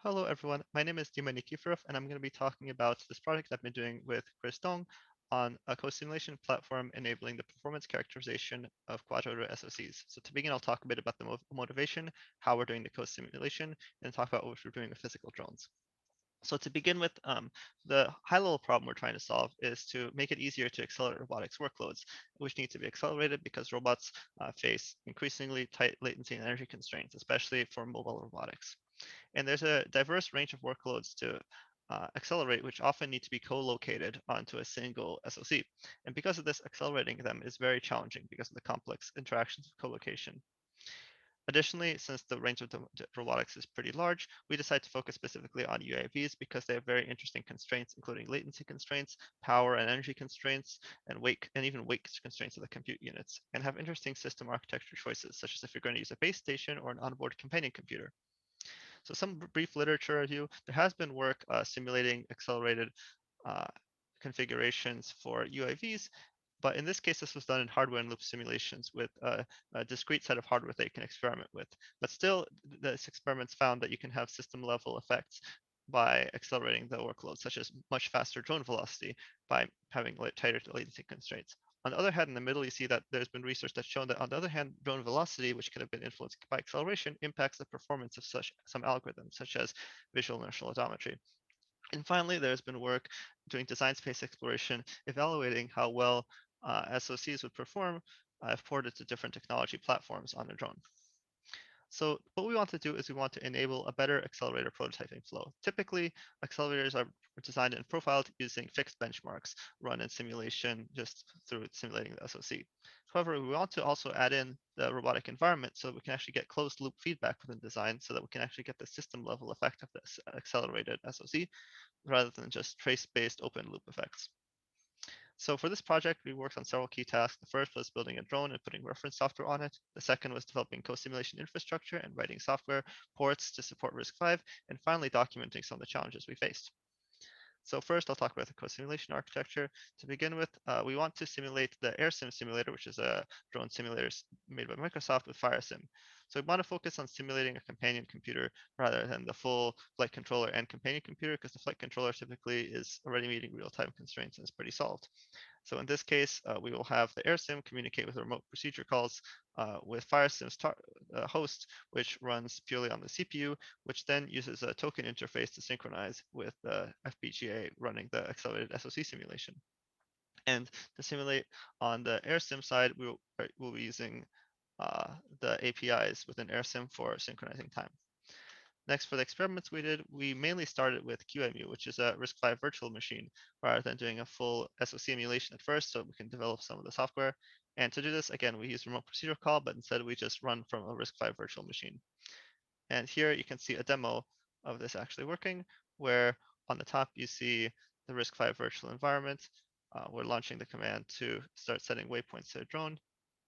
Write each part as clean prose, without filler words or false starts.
Hello, everyone. My name is Dima Nikiforov, and I'm going to be talking about this project I've been doing with Chris Dong on a co-simulation platform enabling the performance characterization of quadrotor SoCs. So to begin, I'll talk a bit about the motivation, how we're doing the co-simulation, and talk about what we're doing with physical drones. So to begin with, the high-level problem we're trying to solve is to make it easier to accelerate robotics workloads, which need to be accelerated because robots face increasingly tight latency and energy constraints, especially for mobile robotics. And there's a diverse range of workloads to accelerate, which often need to be co-located onto a single SoC. And because of this, accelerating them is very challenging because of the complex interactions of co-location. Additionally, since the range of the robotics is pretty large, we decide to focus specifically on UAVs because they have very interesting constraints, including latency constraints, power and energy constraints, and weight, and even weight constraints of the compute units, and have interesting system architecture choices, such as if you're going to use a base station or an onboard companion computer. So some brief literature review, there has been work simulating accelerated uh, configurations for UAVs, but in this case, this was done in hardware and loop simulations with a discrete set of hardware that you can experiment with. But still, this experiments found that you can have system level effects by accelerating the workload, such as much faster drone velocity by having tighter latency constraints. On the other hand, in the middle, you see that there's been research that's shown that on the other hand, drone velocity, which could have been influenced by acceleration, impacts the performance of some algorithms, such as visual inertial odometry. And finally, there's been work doing design space exploration, evaluating how well SoCs would perform if ported to different technology platforms on a drone. So what we want to do is we want to enable a better accelerator prototyping flow. Typically, accelerators are designed and profiled using fixed benchmarks run in simulation just through simulating the SoC. However, we want to also add in the robotic environment so that we can actually get closed loop feedback within design so that we can actually get the system level effect of this accelerated SoC rather than just trace-based open loop effects. So for this project, we worked on several key tasks. The first was building a drone and putting reference software on it. The second was developing co-simulation infrastructure and writing software ports to support RISC-V. And finally, documenting some of the challenges we faced. So first, I'll talk about the co-simulation architecture. To begin with, we want to simulate the AirSim simulator, which is a drone simulator made by Microsoft with FireSim. So we want to focus on simulating a companion computer rather than the full flight controller and companion computer, because the flight controller typically is already meeting real-time constraints and is pretty solved. So in this case, we will have the AirSim communicate with remote procedure calls with FireSim's host, which runs purely on the CPU, which then uses a token interface to synchronize with the FPGA running the accelerated SoC simulation. And to simulate on the AirSim side, we'll be using the APIs within AirSim for synchronizing time. Next, for the experiments we did, we mainly started with QEMU, which is a RISC-V virtual machine, rather than doing a full SoC emulation at first, so we can develop some of the software. And to do this, again, we use remote procedural call, but instead we just run from a RISC-V virtual machine. And here you can see a demo of this actually working, where on the top you see the RISC-V virtual environment. We're launching the command to start setting waypoints to a drone,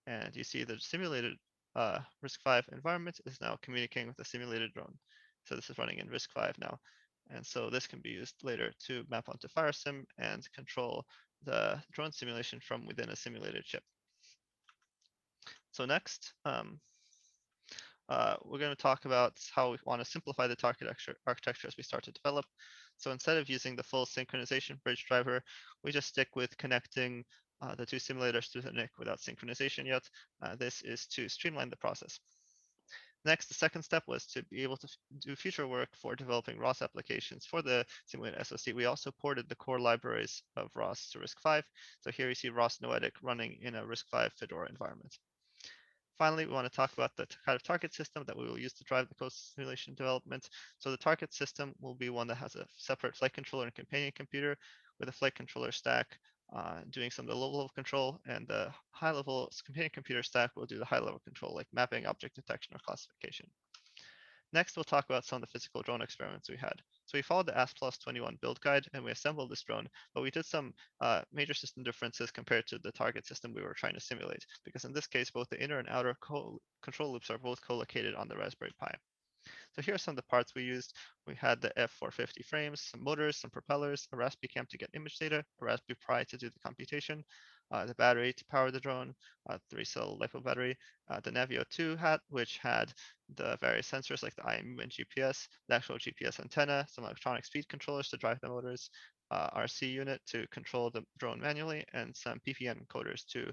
and you see the simulated RISC-V environment is now communicating with the simulated drone. So this is running in RISC-V now. And so this can be used later to map onto FireSim and control the drone simulation from within a simulated chip. So next, we're going to talk about how we want to simplify the architecture as we start to develop. So instead of using the full synchronization bridge driver, we just stick with connecting the two simulators through the NIC without synchronization yet. This is to streamline the process. Next, the second step was to be able to do future work for developing ROS applications for the simulated SoC. We also ported the core libraries of ROS to RISC-V. So here you see ROS Noetic running in a RISC-V Fedora environment. Finally, we want to talk about the kind of target system that we will use to drive the co-simulation development. So the target system will be one that has a separate flight controller and companion computer with a flight controller stack doing some of the low-level control, and the high-level companion computer stack will do the high-level control, like mapping, object detection, or classification. Next, we'll talk about some of the physical drone experiments we had. So we followed the ASPLOS 21 build guide and we assembled this drone, but we did some major system differences compared to the target system we were trying to simulate, because in this case, both the inner and outer control loops are both co-located on the Raspberry Pi. So here are some of the parts we used. We had the F450 frames, some motors, some propellers, a Raspberry Cam to get image data, a Raspberry Pi to do the computation, the battery to power the drone, 3-cell LiPo battery, the Navio 2 hat, which had the various sensors like the IMU and GPS, the actual GPS antenna, some electronic speed controllers to drive the motors, RC unit to control the drone manually, and some PPM encoders to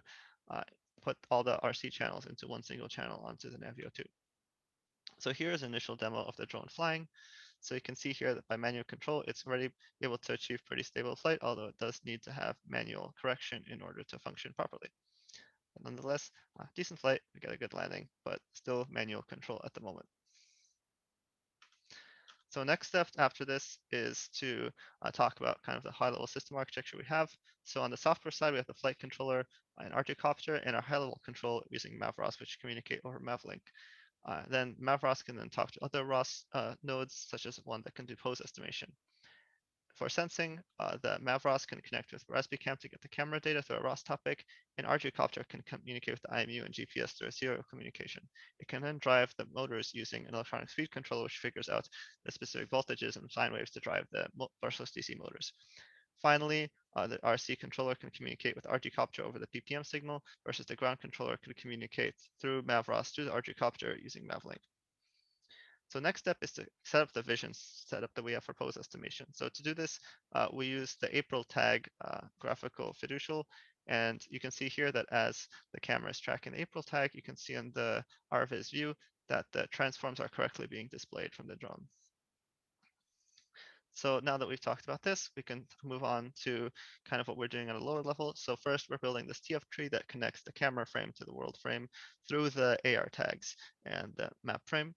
uh, put all the RC channels into one single channel onto the Navio 2. So here's an initial demo of the drone flying. So you can see here that by manual control, it's already able to achieve pretty stable flight, although it does need to have manual correction in order to function properly. But nonetheless, decent flight, we get a good landing, but still manual control at the moment. So next step after this is to talk about kind of the high-level system architecture we have. So on the software side, we have the flight controller, an RTCopter, and our high-level control using MAVROS, which communicate over MAVLink. Then MAVROS can then talk to other ROS nodes, such as one that can do pose estimation. For sensing, the MAVROS can connect with Raspberry Cam to get the camera data through a ROS topic, and RGCopter can communicate with the IMU and GPS through a serial communication. It can then drive the motors using an electronic speed controller, which figures out the specific voltages and sine waves to drive the brushless DC motors. Finally, the RC controller can communicate with RGCopter over the PPM signal, versus the ground controller can communicate through MAVROS to the RGCopter using MAVLink. So next step is to set up the vision setup that we have for pose estimation. So to do this, we use the April tag graphical fiducial. And you can see here that as the camera is tracking the April tag, you can see in the RViz view that the transforms are correctly being displayed from the drone. So now that we've talked about this, we can move on to kind of what we're doing at a lower level. So first, we're building this TF tree that connects the camera frame to the world frame through the AR tags and the map frame.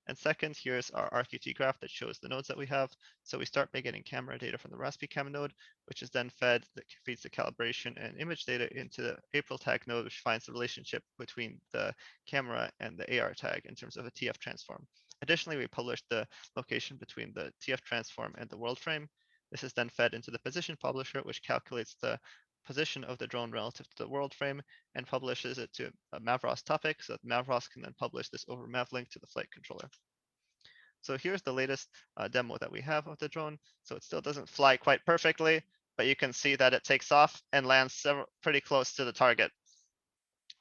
And second, here's our RQT graph that shows the nodes that we have. So we start by getting camera data from the Raspberry Cam node, which is then fed, that feeds the calibration and image data into the April tag node, which finds the relationship between the camera and the AR tag in terms of a TF transform. Additionally, we published the location between the TF transform and the world frame. This is then fed into the position publisher, which calculates the position of the drone relative to the world frame and publishes it to a MAVROS topic so that MAVROS can then publish this over MAVLink to the flight controller. So here's the latest demo that we have of the drone. So it still doesn't fly quite perfectly, but you can see that it takes off and lands pretty close to the target.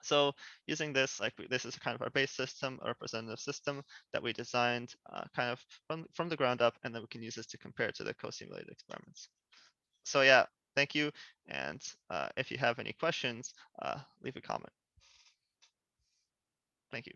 So using this, this is kind of our base system, a representative system that we designed kind of from the ground up, and then we can use this to compare to the co-simulated experiments. So yeah, thank you. And if you have any questions, leave a comment. Thank you.